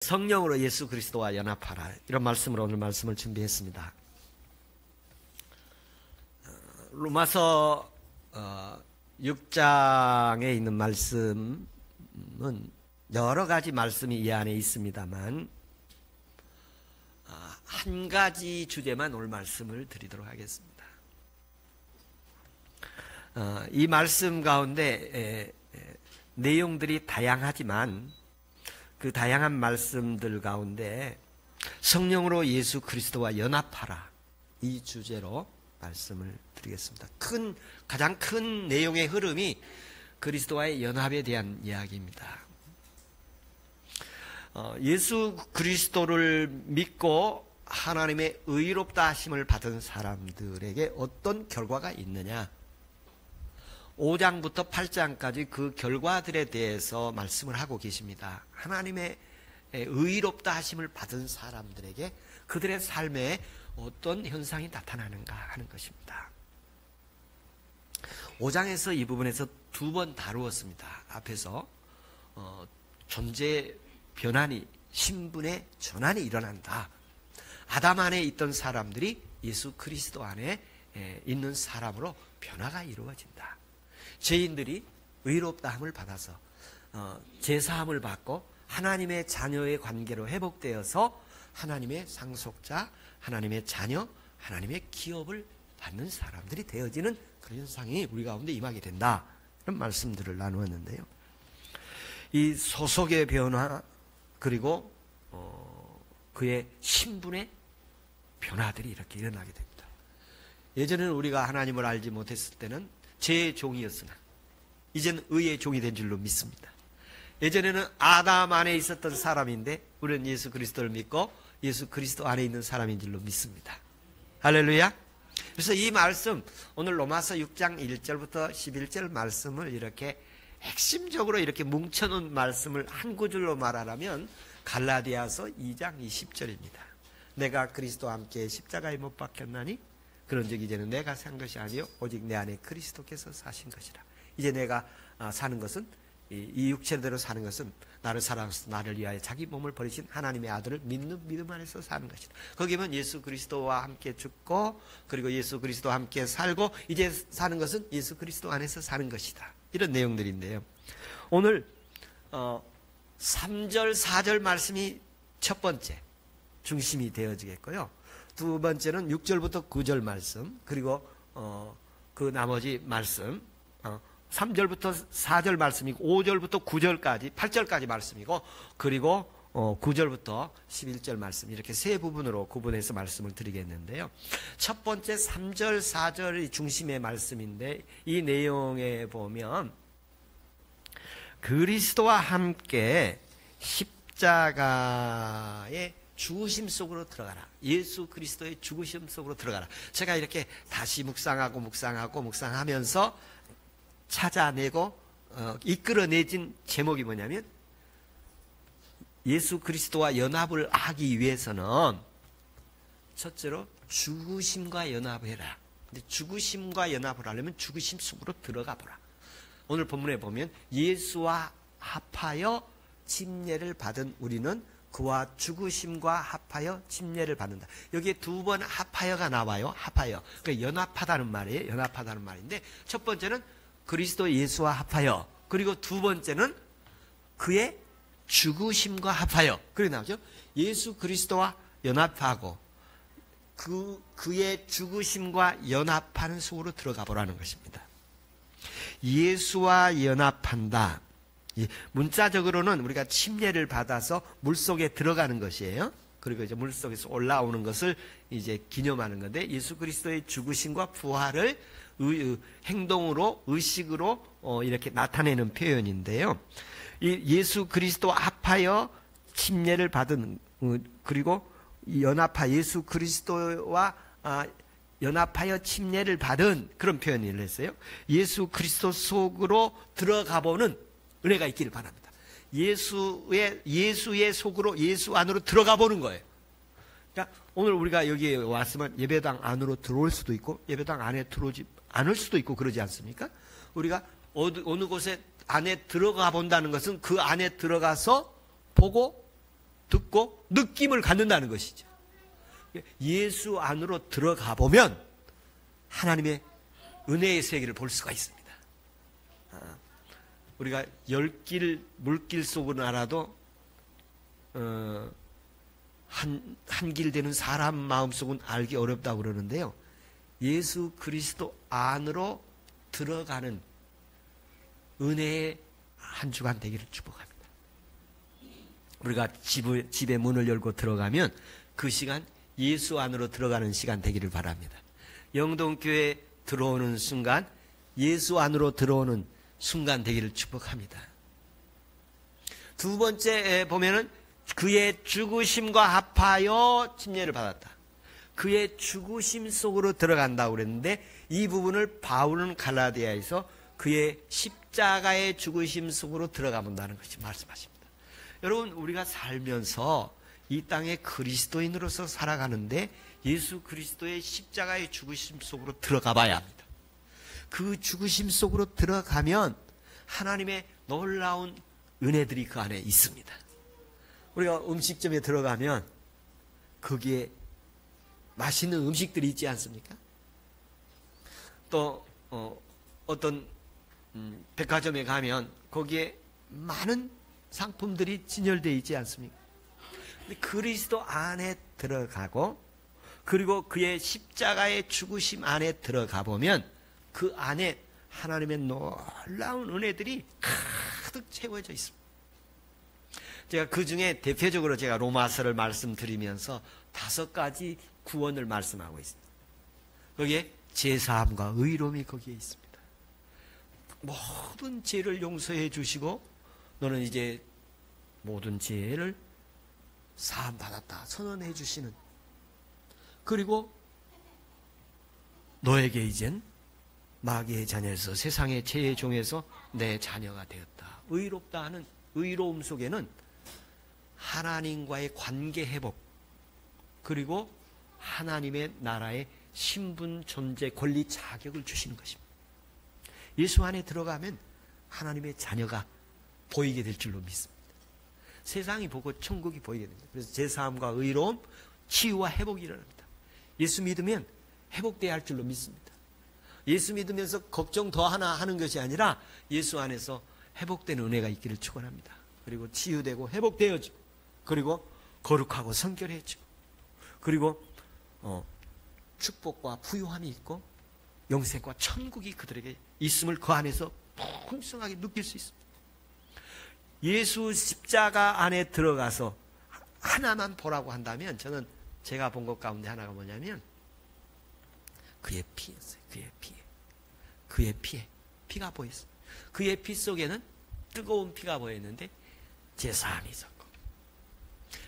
성령으로 예수 그리스도와 연합하라, 이런 말씀으로 오늘 말씀을 준비했습니다. 로마서 6장에 있는 말씀은 여러 가지 말씀이 이 안에 있습니다만 한 가지 주제만 오늘 말씀을 드리도록 하겠습니다. 이 말씀 가운데 내용들이 다양하지만 그 다양한 말씀들 가운데 성령으로 예수 그리스도와 연합하라, 이 주제로 말씀을 드리겠습니다. 가장 큰 내용의 흐름이 그리스도와의 연합에 대한 이야기입니다. 예수 그리스도를 믿고 하나님의 의롭다 하심을 받은 사람들에게 어떤 결과가 있느냐, 5장부터 8장까지 그 결과들에 대해서 말씀을 하고 계십니다. 하나님의 의롭다 하심을 받은 사람들에게 그들의 삶에 어떤 현상이 나타나는가 하는 것입니다. 5장에서 이 부분에서 두 번 다루었습니다. 앞에서 존재 변환이, 신분의 전환이 일어난다. 아담 안에 있던 사람들이 예수 그리스도 안에 있는 사람으로 변화가 이루어진다. 죄인들이 의롭다함을 받아서 제사함을 받고 하나님의 자녀의 관계로 회복되어서 하나님의 상속자, 하나님의 자녀, 하나님의 기업을 받는 사람들이 되어지는 그런 현상이 우리 가운데 임하게 된다, 이런 말씀들을 나누었는데요. 이 소속의 변화, 그리고 그의 신분의 변화들이 이렇게 일어나게 됩니다. 예전에는 우리가 하나님을 알지 못했을 때는 죄의 종이었으나 이제는 의의 종이 된 줄로 믿습니다. 예전에는 아담 안에 있었던 사람인데 우리는 예수 그리스도를 믿고 예수 그리스도 안에 있는 사람인 줄로 믿습니다. 할렐루야. 그래서 이 말씀, 오늘 로마서 6장 1절부터 11절 말씀을 이렇게 핵심적으로 이렇게 뭉쳐놓은 말씀을 한 구절로 말하라면 갈라디아서 2장 20절입니다. 내가 그리스도와 함께 십자가에 못 박혔나니 그런즉 이제는 내가 산 것이 아니요 오직 내 안에 그리스도께서 사신 것이라. 이제 내가 사는 것은, 이 육체대로 사는 것은 나를 사랑하셔서 나를 위하여 자기 몸을 버리신 하나님의 아들을 믿는 믿음 안에서 사는 것이다. 거기 보면 예수 그리스도와 함께 죽고 그리고 예수 그리스도와 함께 살고 이제 사는 것은 예수 그리스도 안에서 사는 것이다, 이런 내용들인데요. 오늘 3절 4절 말씀이 첫 번째 중심이 되어지겠고요. 두 번째는 6절부터 9절 말씀, 그리고 그 나머지 말씀, 3절부터 4절 말씀이고 5절부터 9절까지 8절까지 말씀이고, 그리고 9절부터 11절 말씀, 이렇게 세 부분으로 구분해서 말씀을 드리겠는데요. 첫 번째 3절 4절이 중심의 말씀인데 이 내용에 보면 그리스도와 함께 십자가의 죽으심 속으로 들어가라. 예수 그리스도의 죽으심 속으로 들어가라. 제가 이렇게 다시 묵상하면서 찾아내고 이끌어내진 제목이 뭐냐면, 예수 그리스도와 연합을 하기 위해서는 첫째로 죽으심과 연합해라. 근데 죽으심과 연합을 하려면 죽으심 속으로 들어가 보라. 오늘 본문에 보면 예수와 합하여 침례를 받은 우리는 그와 죽으심과 합하여 침례를 받는다. 여기에 두 번 합하여가 나와요. 합하여. 그러니까 연합하다는 말이에요. 연합하다는 말인데, 첫 번째는 그리스도 예수와 합하여, 그리고 두 번째는 그의 죽으심과 합하여. 그렇게 나오죠. 예수 그리스도와 연합하고 그의 죽으심과 연합하는 속으로 들어가 보라는 것입니다. 예수와 연합한다. 문자적으로는 우리가 침례를 받아서 물속에 들어가는 것이에요. 그리고 이제 물속에서 올라오는 것을 이제 기념하는 건데, 예수 그리스도의 죽으심과 부활을 행동으로, 의식으로 이렇게 나타내는 표현인데요. 이 예수 그리스도와 합하여 침례를 받은, 그리고 연합하 예수 그리스도와 연합하여 침례를 받은, 그런 표현을 했어요. 예수 그리스도 속으로 들어가보는 은혜가 있기를 바랍니다. 예수의 속으로, 예수 안으로 들어가 보는 거예요. 그러니까 오늘 우리가 여기에 왔으면 예배당 안으로 들어올 수도 있고 예배당 안에 들어오지 않을 수도 있고 그러지 않습니까? 우리가 어느 곳에 안에 들어가 본다는 것은 그 안에 들어가서 보고 듣고 느낌을 갖는다는 것이죠. 예수 안으로 들어가 보면 하나님의 은혜의 세계를 볼 수가 있습니다. 우리가 10길 물길 속으로 알아도 한 길 되는 사람 마음속은 알기 어렵다고 그러는데요. 예수 그리스도 안으로 들어가는 은혜의 한 주간 되기를 축복합니다. 우리가 집의 문을 열고 들어가면 그 시간 예수 안으로 들어가는 시간 되기를 바랍니다. 영동교회 들어오는 순간 예수 안으로 들어오는 순간 되기를 축복합니다. 두 번째 보면은 그의 죽으심과 합하여 침례를 받았다. 그의 죽으심 속으로 들어간다고 그랬는데 이 부분을 바울은 갈라디아에서 그의 십자가의 죽으심 속으로 들어가본다는 것이 말씀하십니다. 여러분, 우리가 살면서 이 땅에 그리스도인으로서 살아가는데 예수 그리스도의 십자가의 죽으심 속으로 들어가 봐야 합니다. 그 죽으심 속으로 들어가면 하나님의 놀라운 은혜들이 그 안에 있습니다. 우리가 음식점에 들어가면 거기에 맛있는 음식들이 있지 않습니까? 또 어떤 백화점에 가면 거기에 많은 상품들이 진열되어 있지 않습니까? 근데 그리스도 안에 들어가고 그리고 그의 십자가의 죽으심 안에 들어가 보면 그 안에 하나님의 놀라운 은혜들이 가득 채워져 있습니다. 제가 그 중에 대표적으로 제가 로마서를 말씀드리면서 5가지 구원을 말씀하고 있습니다. 거기에 제사함과 의로움이 거기에 있습니다. 모든 죄를 용서해 주시고 너는 이제 모든 죄를 사함 받았다 선언해 주시는, 그리고 너에게 이젠 마귀의 자녀에서 세상의 죄의 종에서 내 자녀가 되었다. 의롭다 하는 의로움 속에는 하나님과의 관계 회복, 그리고 하나님의 나라의 신분, 존재, 권리, 자격을 주시는 것입니다. 예수 안에 들어가면 하나님의 자녀가 보이게 될 줄로 믿습니다. 세상이 보고 천국이 보이게 됩니다. 그래서 제사함과 의로움, 치유와 회복이 일어납니다. 예수 믿으면 회복돼야 할 줄로 믿습니다. 예수 믿으면서 걱정 더 하나 하는 것이 아니라 예수 안에서 회복되는 은혜가 있기를 축원합니다. 그리고 치유되고 회복되어지고, 그리고 거룩하고 성결해지고, 그리고 축복과 부유함이 있고 영생과 천국이 그들에게 있음을 그 안에서 풍성하게 느낄 수 있습니다. 예수 십자가 안에 들어가서 하나만 보라고 한다면 저는 제가 본 것 가운데 하나가 뭐냐면 그의 피였어요. 그의 피에 피가 보였어요. 그의 피 속에는 뜨거운 피가 보였는데 제사함이 있었고,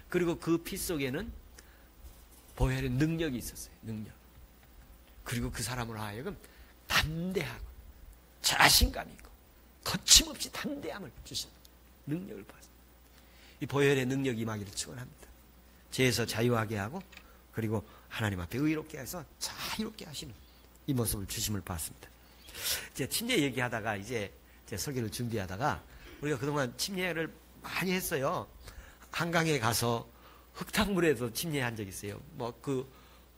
그리고 그 피 속에는 보혈의 능력이 있었어요. 능력. 그리고 그 사람으로 하여금 담대하고 자신감 있고 거침없이 담대함을 주신 능력을 받았습니다. 이 보혈의 능력이 임하기를 축원합니다. 죄에서 자유하게 하고 그리고 하나님 앞에 의롭게 해서 자유롭게 하시는 이 모습을 주심을 봤습니다. 이제 침례 얘기하다가 이제 제 설교를 준비하다가 우리가 그동안 침례를 많이 했어요. 한강에 가서 흙탕물에도 침례한 적이 있어요. 뭐 그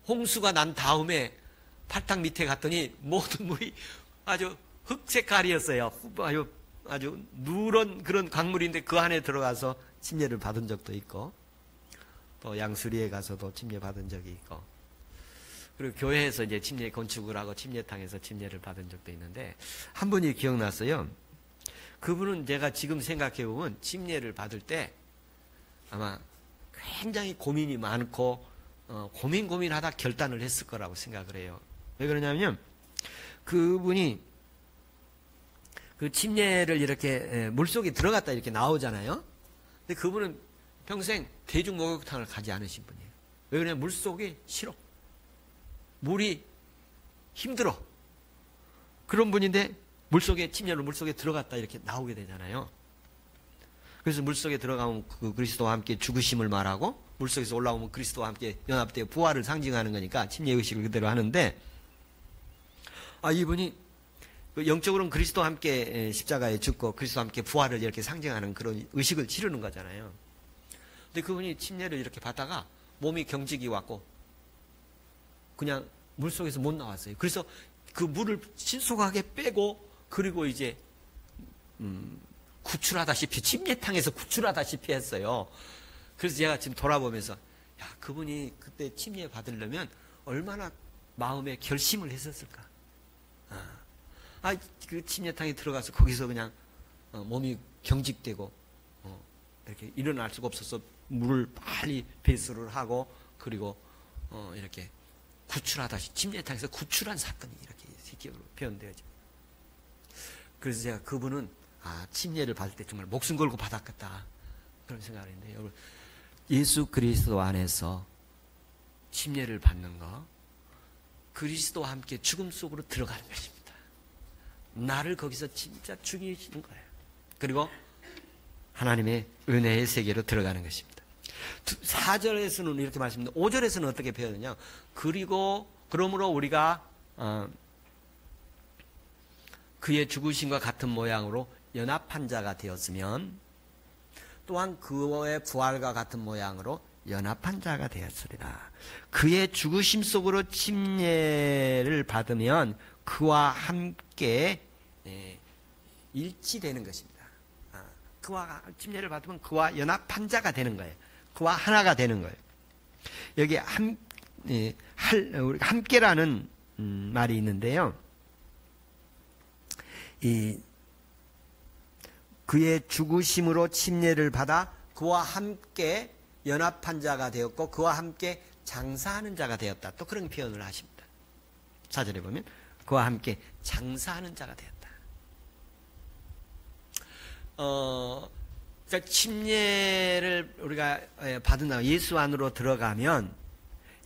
홍수가 난 다음에 팔탕 밑에 갔더니 모든 물이 아주 흑색깔이었어요. 아주 누런 그런 강물인데 그 안에 들어가서 침례를 받은 적도 있고, 또 양수리에 가서도 침례 받은 적이 있고, 그리고 교회에서 이제 침례 건축을 하고 침례탕에서 침례를 받은 적도 있는데 한 분이 기억났어요. 그분은 제가 지금 생각해 보면 침례를 받을 때 아마 굉장히 고민이 많고 고민하다 결단을 했을 거라고 생각을 해요. 왜 그러냐면 그분이 그 침례를 이렇게 물속에 들어갔다 이렇게 나오잖아요. 근데 그분은 평생 대중 목욕탕을 가지 않으신 분이에요. 왜 그러냐면 물속이 싫어. 물이 힘들어. 그런 분인데 물속에 침례로 물속에 들어갔다 이렇게 나오게 되잖아요. 그래서 물속에 들어가면 그 그리스도와 함께 죽으심을 말하고 물속에서 올라오면 그리스도와 함께 연합되어 부활을 상징하는 거니까 침례 의식을 그대로 하는데, 이분이 영적으로는 그리스도와 함께 십자가에 죽고 그리스도와 함께 부활을 이렇게 상징하는 그런 의식을 치르는 거잖아요. 근데 그분이 침례를 이렇게 받다가 몸이 경직이 왔고 그냥 물속에서 못 나왔어요. 그래서 그 물을 신속하게 빼고 그리고 이제 구출하다시피 침례탕에서 구출하다시피 했어요. 그래서 제가 지금 돌아보면서 야, 그분이 그때 침례 받으려면 얼마나 마음에 결심을 했었을까. 그 침례탕에 들어가서 거기서 그냥 몸이 경직되고 이렇게 일어날 수가 없어서 물을 빨리 배수를 하고 그리고 이렇게 구출하다시 침례탕에서 구출한 사건이 이렇게 실제로 표현되어져. 그래서 제가 그분은 침례를 받을 때 정말 목숨 걸고 받았겠다 그런 생각을 했는데, 여러분 예수 그리스도 안에서 침례를 받는 거 그리스도와 함께 죽음 속으로 들어가는 것입니다. 나를 거기서 진짜 죽이시는 거예요. 그리고 하나님의 은혜의 세계로 들어가는 것입니다. 4절에서는 이렇게 말씀드립니다. 5절에서는 어떻게 표현하냐. 그러므로 우리가 그의 죽으심과 같은 모양으로 연합한 자가 되었으면 또한 그의 부활과 같은 모양으로 연합한 자가 되었으리라. 그의 죽으심 속으로 침례를 받으면 그와 함께 일치되는 것입니다. 그와 침례를 받으면 그와 연합한 자가 되는 거예요. 그와 하나가 되는 거예요. 여기 함께라는 말이 있는데요. 그의 죽으심으로 침례를 받아 그와 함께 연합한 자가 되었고 그와 함께 장사하는 자가 되었다. 또 그런 표현을 하십니다. 4절에 보면 그와 함께 장사하는 자가 되었다. 그러니까 침례를 우리가 받은 예수 안으로 들어가면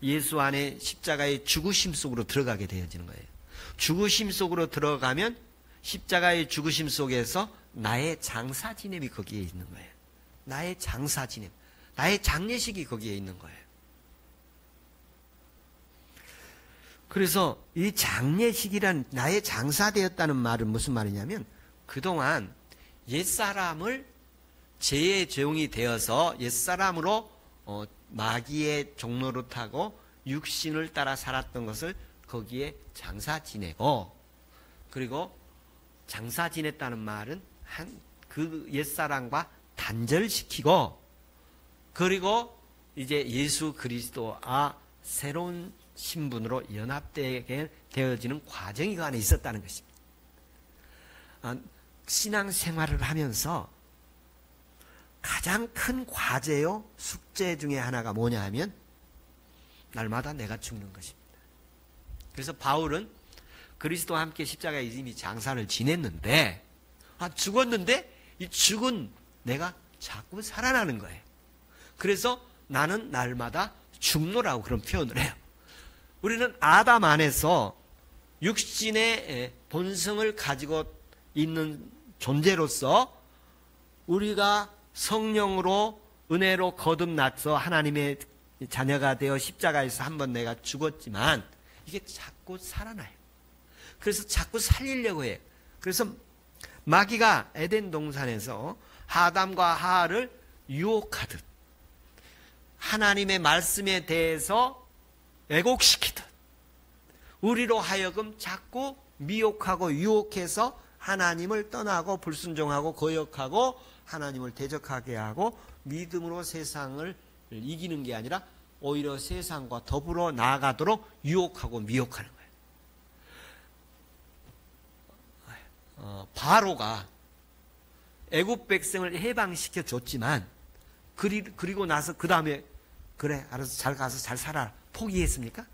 예수 안에 십자가의 죽으심 속으로 들어가게 되어지는 거예요. 죽으심 속으로 들어가면 십자가의 죽으심 속에서 나의 장사 지냄이 거기에 있는 거예요. 나의 장사 지냄, 나의 장례식이 거기에 있는 거예요. 그래서 이 장례식이란 나의 장사되었다는 말은 무슨 말이냐면 그동안 옛사람을 죄의 종이 되어서 옛사람으로 마귀의 종로를 타고 육신을 따라 살았던 것을 거기에 장사 지내고, 그리고 장사 지냈다는 말은 그 옛사람과 단절시키고, 그리고 이제 예수 그리스도와 새로운 신분으로 연합되게 되어지는 과정이 그 안에 있었다는 것입니다. 신앙생활을 하면서 가장 큰 과제요 숙제 중에 하나가 뭐냐 하면 날마다 내가 죽는 것입니다. 그래서 바울은 그리스도와 함께 십자가에 이미 장사를 지냈는데 죽었는데 이 죽은 내가 자꾸 살아나는 거예요. 그래서 나는 날마다 죽노라고 그런 표현을 해요. 우리는 아담 안에서 육신의 본성을 가지고 있는 존재로서 우리가 성령으로 은혜로 거듭나서 하나님의 자녀가 되어 십자가에서 한번 내가 죽었지만 이게 자꾸 살아나요. 그래서 자꾸 살리려고 해요. 그래서 마귀가 에덴 동산에서 아담과 하와를 유혹하듯 하나님의 말씀에 대해서 왜곡시키듯 우리로 하여금 자꾸 미혹하고 유혹해서 하나님을 떠나고 불순종하고 거역하고 하나님을 대적하게 하고 믿음으로 세상을 이기는 게 아니라 오히려 세상과 더불어 나아가도록 유혹하고 미혹하는 거예요. 바로가 애굽 백성을 해방시켜 줬지만 그리고 나서 그 다음에 그래 알아서 잘 가서 잘 살아 포기했습니까?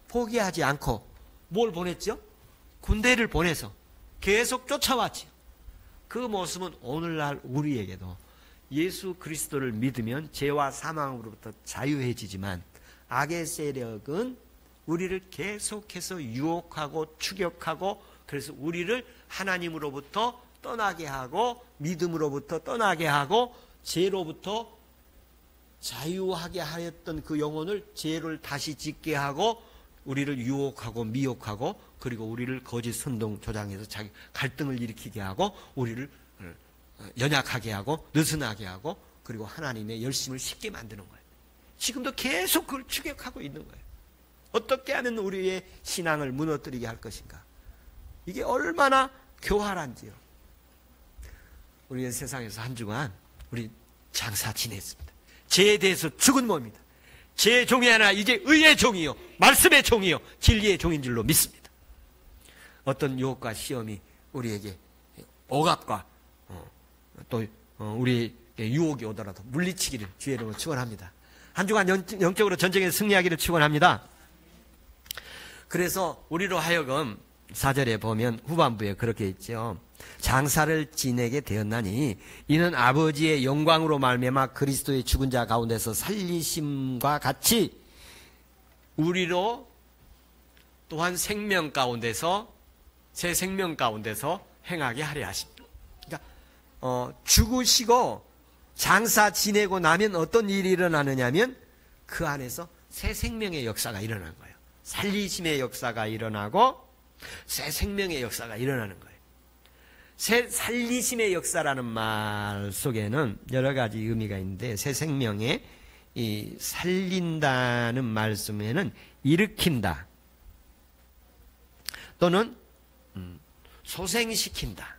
포기하지 않고 뭘 보냈죠? 군대를 보내서 계속 쫓아왔지요. 그 모습은 오늘날 우리에게도 예수 그리스도를 믿으면 죄와 사망으로부터 자유해지지만 악의 세력은 우리를 계속해서 유혹하고 추격하고 그래서 우리를 하나님으로부터 떠나게 하고 믿음으로부터 떠나게 하고 죄로부터 자유하게 하였던 그 영혼을 죄를 다시 짓게 하고 우리를 유혹하고 미혹하고 그리고 우리를 거짓 선동 조장해서 자기 갈등을 일으키게 하고 우리를 연약하게 하고 느슨하게 하고 그리고 하나님의 열심을 쉽게 만드는 거예요. 지금도 계속 그걸 추격하고 있는 거예요. 어떻게 하면 우리의 신앙을 무너뜨리게 할 것인가? 이게 얼마나 교활한지요. 우리는 세상에서 한 주간 우리 장사 지냈습니다. 죄에 대해서 죽은 몸입니다. 죄의 종이 하나 이제 의의 종이요, 말씀의 종이요, 진리의 종인 줄로 믿습니다. 어떤 유혹과 시험이 우리에게 억압과 또 우리에게 유혹이 오더라도 물리치기를 주의 이름으로 축원합니다. 한 주간 영적으로 전쟁에 승리하기를 축원합니다. 그래서 우리로 하여금 4절에 보면 후반부에 그렇게 있죠. 장사를 지내게 되었나니 이는 아버지의 영광으로 말미암아 그리스도의 죽은 자 가운데서 살리심과 같이 우리로 또한 생명 가운데서 새 생명 가운데서 행하게 하려 하십니다. 그러니까 죽으시고 장사 지내고 나면 어떤 일이 일어나느냐면 그 안에서 새 생명의 역사가 일어나는 거예요. 살리심의 역사가 일어나고 새 생명의 역사가 일어나는 거예요. 새 살리심의 역사라는 말 속에는 여러 가지 의미가 있는데, 새 생명의 이 살린다는 말씀에는 일으킨다 또는 소생시킨다,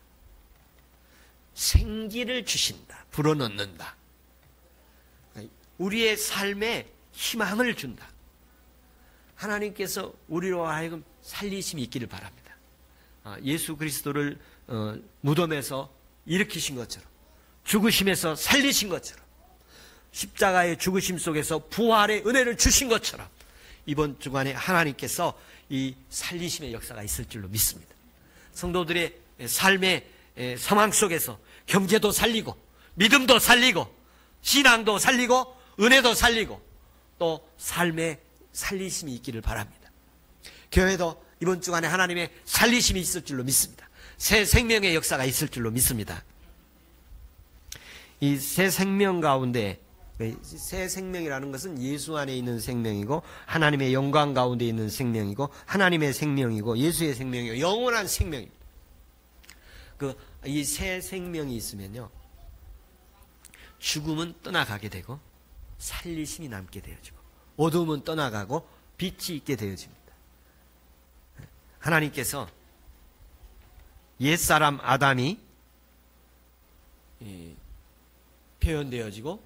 생기를 주신다, 불어넣는다, 우리의 삶에 희망을 준다. 하나님께서 우리로 하여금 살리심이 있기를 바랍니다. 예수 그리스도를 무덤에서 일으키신 것처럼, 죽으심에서 살리신 것처럼, 십자가의 죽으심 속에서 부활의 은혜를 주신 것처럼 이번 주간에 하나님께서 이 살리심의 역사가 있을 줄로 믿습니다. 성도들의 삶의 상황 속에서 경제도 살리고 믿음도 살리고 신앙도 살리고 은혜도 살리고 또 삶의 살리심이 있기를 바랍니다. 교회도 이번 주간에 하나님의 살리심이 있을 줄로 믿습니다. 새 생명의 역사가 있을 줄로 믿습니다. 이 새 생명 가운데, 새 생명이라는 것은 예수 안에 있는 생명이고 하나님의 영광 가운데 있는 생명이고 하나님의 생명이고 예수의 생명이고 영원한 생명입니다. 이 새 생명이 있으면요, 죽음은 떠나가게 되고 살리심이 남게 되어지고 어둠은 떠나가고 빛이 있게 되어집니다. 하나님께서 옛사람 아담이 표현되어지고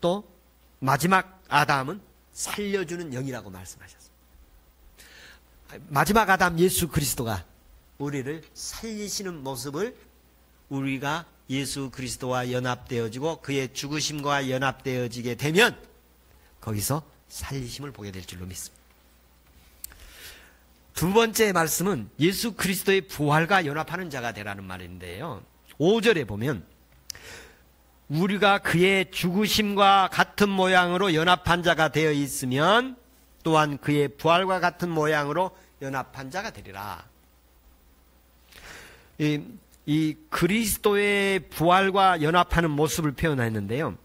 또 마지막 아담은 살려주는 영이라고 말씀하셨습니다. 마지막 아담 예수 그리스도가 우리를 살리시는 모습을 우리가 예수 그리스도와 연합되어지고 그의 죽으심과 연합되어지게 되면 거기서 살리심을 보게 될 줄로 믿습니다. 두 번째 말씀은 예수 그리스도의 부활과 연합하는 자가 되라는 말인데요, 5절에 보면 우리가 그의 죽으심과 같은 모양으로 연합한 자가 되어 있으면 또한 그의 부활과 같은 모양으로 연합한 자가 되리라. 이 그리스도의 부활과 연합하는 모습을 표현했는데요,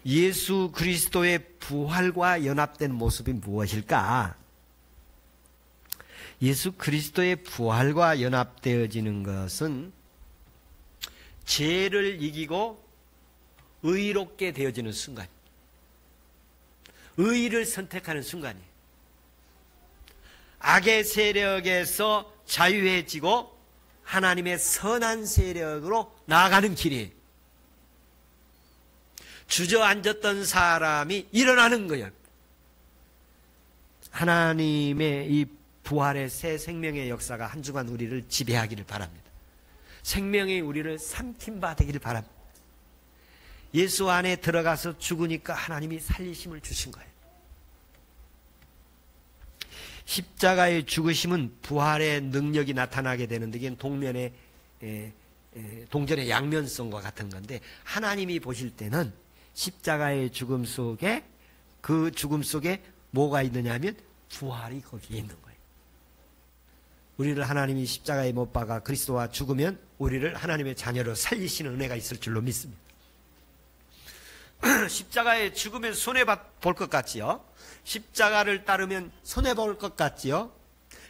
예수 그리스도의 부활과 연합된 모습이 무엇일까? 예수 그리스도의 부활과 연합되어지는 것은 죄를 이기고 의롭게 되어지는 순간, 의를 선택하는 순간이에요. 악의 세력에서 자유해지고 하나님의 선한 세력으로 나아가는 길이에요. 주저앉았던 사람이 일어나는 거예요. 하나님의 이 부활의 새 생명의 역사가 한 주간 우리를 지배하기를 바랍니다. 생명이 우리를 삼킨 바 되기를 바랍니다. 예수 안에 들어가서 죽으니까 하나님이 살리심을 주신 거예요. 십자가의 죽으심은 부활의 능력이 나타나게 되는데, 이게 동전의 양면성과 같은 건데, 하나님이 보실 때는 십자가의 죽음 속에, 그 죽음 속에 뭐가 있느냐 하면 부활이 거기에 있는 거예요. 우리를 하나님이 십자가에 못 박아 그리스도와 죽으면 우리를 하나님의 자녀로 살리시는 은혜가 있을 줄로 믿습니다. 십자가에 죽으면 손해볼 것 같지요? 십자가를 따르면 손해볼 것 같지요?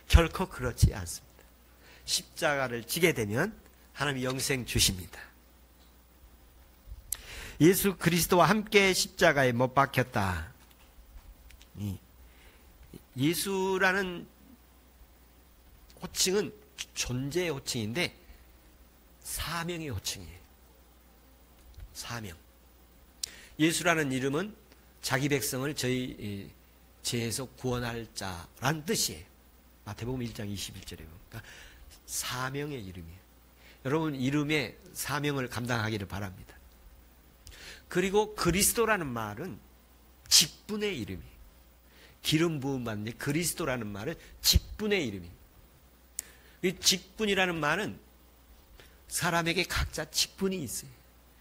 결코 그렇지 않습니다. 십자가를 지게 되면 하나님이 영생 주십니다. 예수 그리스도와 함께 십자가에 못 박혔다. 예수라는 호칭은 존재의 호칭인데 사명의 호칭이에요. 사명. 예수라는 이름은 자기 백성을 저희 죄에서 구원할 자란 뜻이에요. 마태복음 1장 21절에 보니까 사명의 이름이에요. 여러분 이름에 사명을 감당하기를 바랍니다. 그리고 그리스도라는 말은 직분의 이름이에요. 기름 부음 받는 그리스도라는 말은 직분의 이름이에요. 이 직분이라는 말은 사람에게 각자 직분이 있어요.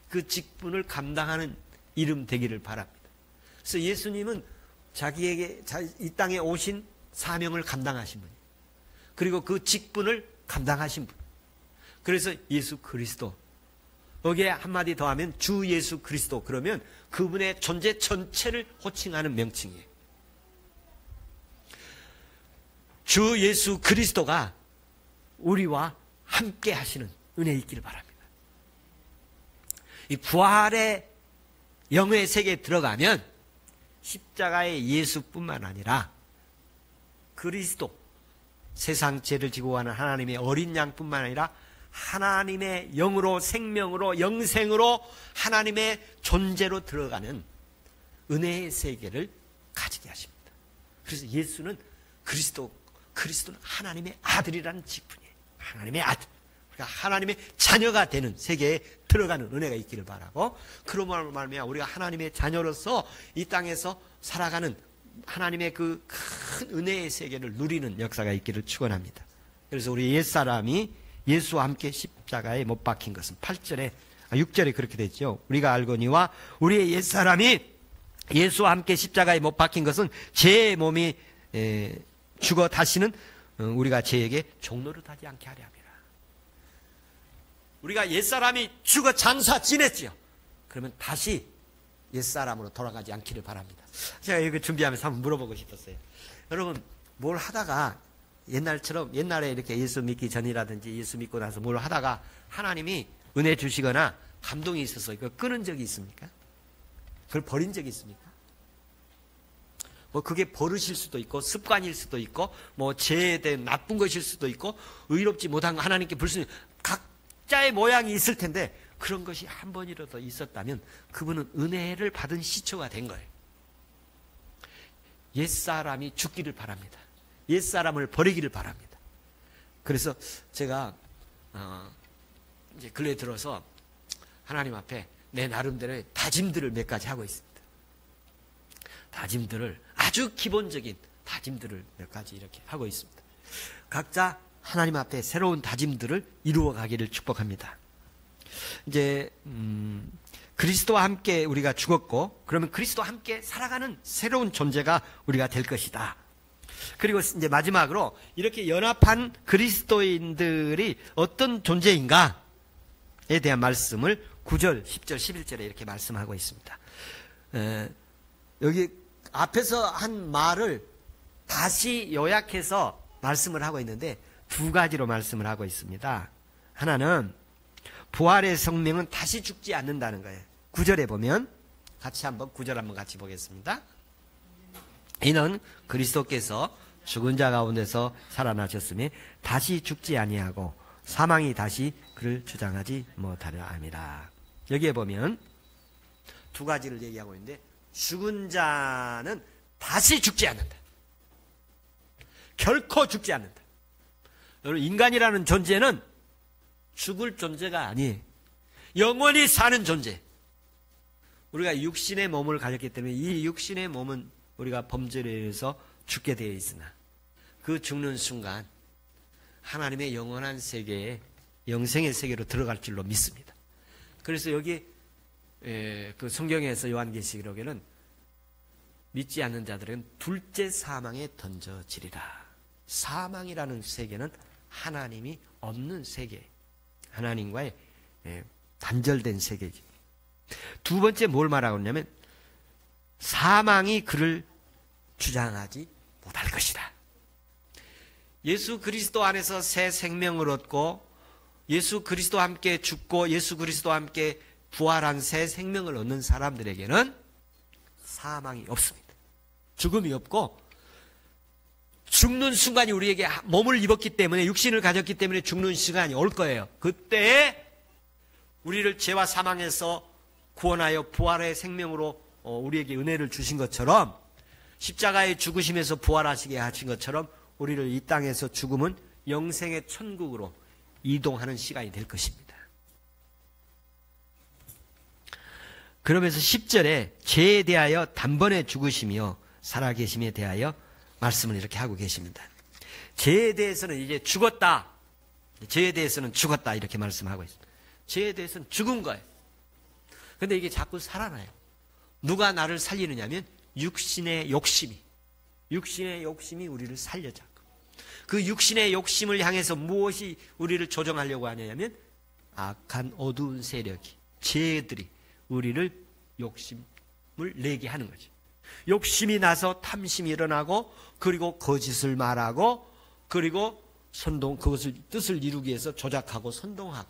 그 직분을 감당하는 이름 되기를 바랍니다. 그래서 예수님은 자기에게 이 땅에 오신 사명을 감당하신 분이에요. 그리고 그 직분을 감당하신 분. 그래서 예수 그리스도. 여기에 한마디 더하면 주 예수 그리스도. 그러면 그분의 존재 전체를 호칭하는 명칭이에요. 주 예수 그리스도가 우리와 함께 하시는 은혜 있기를 바랍니다. 이 부활의 영의 세계에 들어가면 십자가의 예수뿐만 아니라 그리스도, 세상 죄를 지고 가는 하나님의 어린 양뿐만 아니라 하나님의 영으로, 생명으로, 영생으로 하나님의 존재로 들어가는 은혜의 세계를 가지게 하십니다. 그래서 예수는 그리스도는 하나님의 아들이라는 직분이에요. 하나님의 아들. 그러니까 하나님의 자녀가 되는 세계에 들어가는 은혜가 있기를 바라고, 그러므로 말미암아 우리가 하나님의 자녀로서 이 땅에서 살아가는 하나님의 그 큰 은혜의 세계를 누리는 역사가 있기를 축원합니다. 그래서 우리 옛사람이 예수와 함께 십자가에 못 박힌 것은 6절에 그렇게 됐죠. 우리가 알거니와 우리의 옛사람이 예수와 함께 십자가에 못 박힌 것은 제 몸이 죽어 다시는 우리가 죄에게 종노릇 하지 않게 하려 함이라. 우리가 옛사람이 죽어 장사 지냈지요. 그러면 다시 옛사람으로 돌아가지 않기를 바랍니다. 제가 이거 준비하면서 한번 물어보고 싶었어요. 여러분 뭘 하다가 옛날에 이렇게 예수 믿기 전이라든지 예수 믿고 나서 뭘 하다가 하나님이 은혜 주시거나 감동이 있어서 이거 끊은 적이 있습니까? 그걸 버린 적이 있습니까? 뭐 그게 버릇일 수도 있고 습관일 수도 있고 뭐 죄에 대한 나쁜 것일 수도 있고 의롭지 못한 거 하나님께 불순, 각자의 모양이 있을 텐데 그런 것이 한 번이라도 있었다면 그분은 은혜를 받은 시초가 된 거예요. 옛사람이 죽기를 바랍니다. 옛사람을 버리기를 바랍니다. 그래서 제가 이제 근래에 들어서 하나님 앞에 내 나름대로의 다짐들을 몇 가지 하고 있습니다. 다짐들을, 아주 기본적인 다짐들을 몇 가지 이렇게 하고 있습니다. 각자 하나님 앞에 새로운 다짐들을 이루어 가기를 축복합니다. 이제 그리스도와 함께 우리가 죽었고, 그러면 그리스도와 함께 살아가는 새로운 존재가 우리가 될 것이다. 그리고 이제 마지막으로 이렇게 연합한 그리스도인들이 어떤 존재인가에 대한 말씀을 9절, 10절, 11절에 이렇게 말씀하고 있습니다. 여기 앞에서 한 말을 다시 요약해서 말씀을 하고 있는데 두 가지로 말씀을 하고 있습니다. 하나는 부활의 성명은 다시 죽지 않는다는 거예요. 9절에 보면 같이 한번 9절 한번 같이 보겠습니다. 이는 그리스도께서 죽은 자 가운데서 살아나셨으니 다시 죽지 아니하고 사망이 다시 그를 주장하지 못하려 함이라. 여기에 보면 두 가지를 얘기하고 있는데 죽은 자는 다시 죽지 않는다. 결코 죽지 않는다. 여러분 인간이라는 존재는 죽을 존재가 아니에요. 영원히 사는 존재. 우리가 육신의 몸을 가졌기 때문에 이 육신의 몸은 우리가 범죄에 의해서 죽게 되어 있으나 그 죽는 순간 하나님의 영원한 세계에 영생의 세계로 들어갈 줄로 믿습니다. 그래서 여기 그 성경에서 요한계시록에는 믿지 않는 자들은 둘째 사망에 던져지리라. 사망이라는 세계는 하나님이 없는 세계, 하나님과의 단절된 세계지. 두 번째 뭘 말하고 있냐면 사망이 그를 주장하지 못할 것이다. 예수 그리스도 안에서 새 생명을 얻고 예수 그리스도와 함께 죽고 예수 그리스도와 함께 부활한 새 생명을 얻는 사람들에게는 사망이 없습니다. 죽음이 없고, 죽는 순간이 우리에게 몸을 입었기 때문에, 육신을 가졌기 때문에 죽는 시간이 올 거예요. 그때 우리를 죄와 사망에서 구원하여 부활의 생명으로 우리에게 은혜를 주신 것처럼, 십자가의 죽으심에서 부활하시게 하신 것처럼 우리를 이 땅에서 죽음은 영생의 천국으로 이동하는 시간이 될 것입니다. 그러면서 10절에 죄에 대하여 단번에 죽으시며 살아계심에 대하여 말씀을 이렇게 하고 계십니다. 죄에 대해서는 이제 죽었다. 죄에 대해서는 죽었다. 이렇게 말씀하고 있습니다. 죄에 대해서는 죽은 거예요. 근데 이게 자꾸 살아나요. 누가 나를 살리느냐면 육신의 욕심이 우리를 살려잡고, 그 육신의 욕심을 향해서 무엇이 우리를 조종하려고 하냐면 악한 어두운 세력이, 죄들이 우리를 욕심을 내게 하는 거죠. 욕심이 나서 탐심이 일어나고, 그리고 거짓을 말하고, 그리고 그것을 뜻을 이루기 위해서 조작하고 선동하고,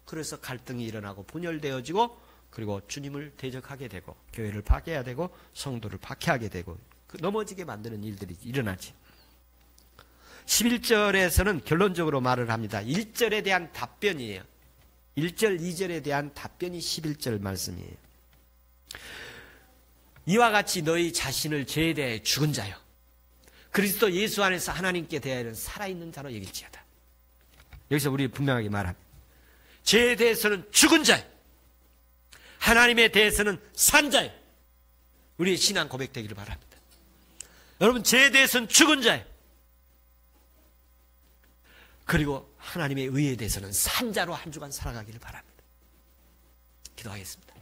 그래서 갈등이 일어나고 분열되어지고, 그리고 주님을 대적하게 되고, 교회를 파괴해야 되고, 성도를 박해하게 되고, 넘어지게 만드는 일들이 일어나지. 11절에서는 결론적으로 말을 합니다. 1절에 대한 답변이에요. 1절, 2절에 대한 답변이 11절 말씀이에요. 이와 같이 너희 자신을 죄에 대해 죽은 자요, 그리스도 예수 안에서 하나님께 대하여는 살아있는 자로 여길지어다. 여기서 우리 분명하게 말합니다. 죄에 대해서는 죽은 자요, 하나님에 대해서는 산 자요. 우리의 신앙 고백되기를 바랍니다. 여러분, 죄에 대해서는 죽은 자요, 그리고 하나님의 의에 대해서는 산 자로 한 주간 살아가기를 바랍니다. 기도하겠습니다.